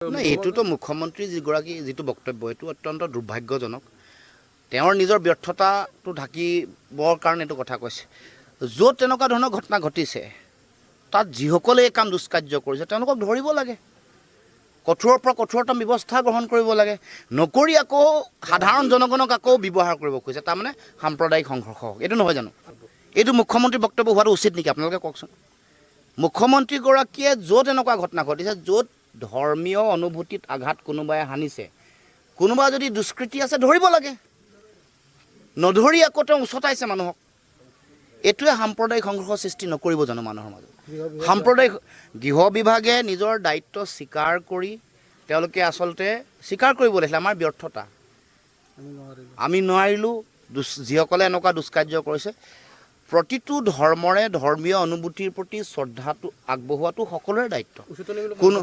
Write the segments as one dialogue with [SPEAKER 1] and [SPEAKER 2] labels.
[SPEAKER 1] নাই, এইটোতো মুখ্যমন্ত্ৰী যিটো বক্তব্য এইটো অত্যন্ত দুৰ্ভাগ্যজনক। তেওঁৰ নিজৰ ব্যৰ্থতাটো ঢাকিবৰ কাৰণে এইটো কথা কৈছে। য'ত তেনেকুৱা ধৰণৰ ঘটনা ঘটিছে তাত যিসকলে এই কাম দুষ্কাৰ্য কৰিছে তেওঁলোকক ধৰিব লাগে, কঠোৰৰ পৰা কঠোৰতম ব্যৱস্থা গ্ৰহণ কৰিব লাগে। নকৰি আকৌ সাধাৰণ জনগণক আকৌ ব্যৱহাৰ কৰিব খুজিছে, তাৰমানে সাম্প্ৰদায়িক সংঘৰ্ষ। এইটো নহয় জানো? এইটো মুখ্যমন্ত্ৰীৰ বক্তব্য হোৱাটো উচিত নেকি? আপোনালোকে কওকচোন। মুখ্যমন্ত্ৰীগৰাকীয়ে য'ত এনেকুৱা ঘটনা ঘটিছে, য'ত ধৰ্মীয় অনুভূতিত আঘাত কোনোবাই সানিছে, কোনোবা যদি দুষ্কৃতি আছে ধৰিব লাগে, নধৰি আকৌ তেওঁ উচতাইছে মানুহক। এইটোৱে সাম্প্ৰদায়িক সংঘৰ্ষ সৃষ্টি নকৰিব জানো মানুহৰ মাজত? সাম্প্ৰদায়িক গৃহ বিভাগে নিজৰ দায়িত্ব স্বীকাৰ কৰি তেওঁলোকে আচলতে স্বীকাৰ কৰিব লাগিছিলে আমাৰ ব্যৰ্থতা, আমি নোৱাৰিলোঁ। যিসকলে এনেকুৱা দুষ্কাৰ্য কৰিছে, প্ৰতিটো ধৰ্মৰে ধৰ্মীয় অনুভূতিৰ প্ৰতি শ্ৰদ্ধাটো আগবঢ়োৱাটো সকলোৰে দায়িত্ব। কোনো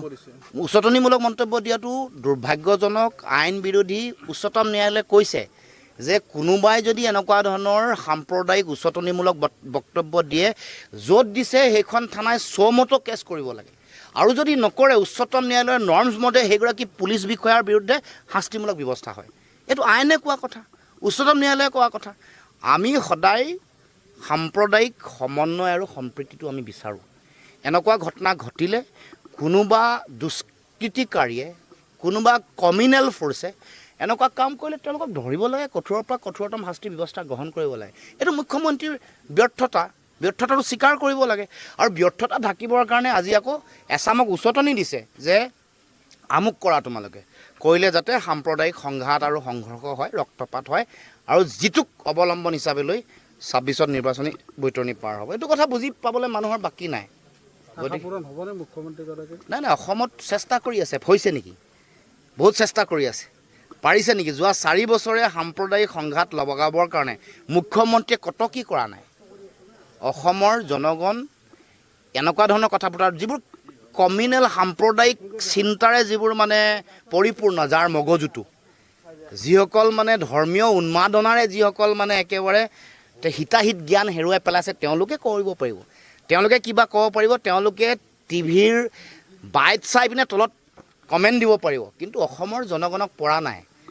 [SPEAKER 1] উচতনিমূলক মন্তব্য দিয়াটো দুৰ্ভাগ্যজনক, আইন বিৰোধী। উচ্চতম ন্যায়ালয়ে কৈছে যে কোনোবাই যদি এনেকুৱা ধৰণৰ সাম্প্ৰদায়িক উচতনিমূলক বক্তব্য দিয়ে, য'ত দিছে সেইখন থানাই চৌমতো কেছ কৰিব লাগে। আৰু যদি নকৰে, উচ্চতম ন্যায়ালয়ৰ নৰ্মছ মতে সেইগৰাকী পুলিচ বিষয়াৰ বিৰুদ্ধে শাস্তিমূলক ব্যৱস্থা হয়। এইটো আইনে কোৱা কথা, উচ্চতম ন্যায়ালয়ে কোৱা কথা। আমি সদায় সাম্প্ৰদায়িক সমন্বয় আৰু সম্প্ৰীতিটো আমি বিচাৰোঁ। এনেকুৱা ঘটনা ঘটিলে কোনোবা দুষ্কৃতিকাৰীয়ে, কোনোবা কমিউনেল ফ'ৰ্চে এনেকুৱা কাম কৰিলে তেওঁলোকক ধৰিব লাগে, কঠোৰৰ পৰা কঠোৰতম শাস্তিৰ ব্যৱস্থা গ্ৰহণ কৰিব লাগে। এইটো মুখ্যমন্ত্ৰীৰ ব্যৰ্থতাটো স্বীকাৰ কৰিব লাগে। আৰু ব্যৰ্থতা ঢাকিবৰ কাৰণে আজি আকৌ এছামক উচতনি দিছে যে আমুক কৰা তোমালোকে, কৰিলে যাতে সাম্প্ৰদায়িক সংঘাত আৰু সংঘৰ্ষ হয়, ৰক্তপাত হয়, আৰু যিটোক অৱলম্বন হিচাপে লৈ 26ত নিৰ্বাচনী বৈতৰণি পাৰ হ'ব। এইটো কথা বুজি পাবলৈ মানুহৰ বাকী নাই। নাই, অসমত চেষ্টা কৰি আছে, হৈছে নেকি? বহুত চেষ্টা কৰি আছে, পাৰিছে নেকি? যোৱা 4 বছৰে সাম্প্ৰদায়িক সংঘাত লগাবৰ কাৰণে মুখ্যমন্ত্ৰীয়ে কত কি কৰা নাই? অসমৰ জনগণ এনেকুৱা ধৰণৰ কথা পতাৰ যিবোৰ কমিউনেল সাম্প্ৰদায়িক চিন্তাৰে যিবোৰ মানে পৰিপূৰ্ণ, যাৰ মগজুটো, যিসকল মানে ধৰ্মীয় উন্মাদনাৰে যিসকল মানে একেবাৰে হিতাহিত জ্ঞান হেৰুৱাই পেলাইছে, তেওঁলোকে কৰিব পাৰিব, তেওঁলোকে কিবা ক'ব পাৰিব, তেওঁলোকে টিভিৰ বাইট চাই পিনে তলত কমেণ্ট দিব পাৰিব। কিন্তু অসমৰ জনগণক পৰা নাই।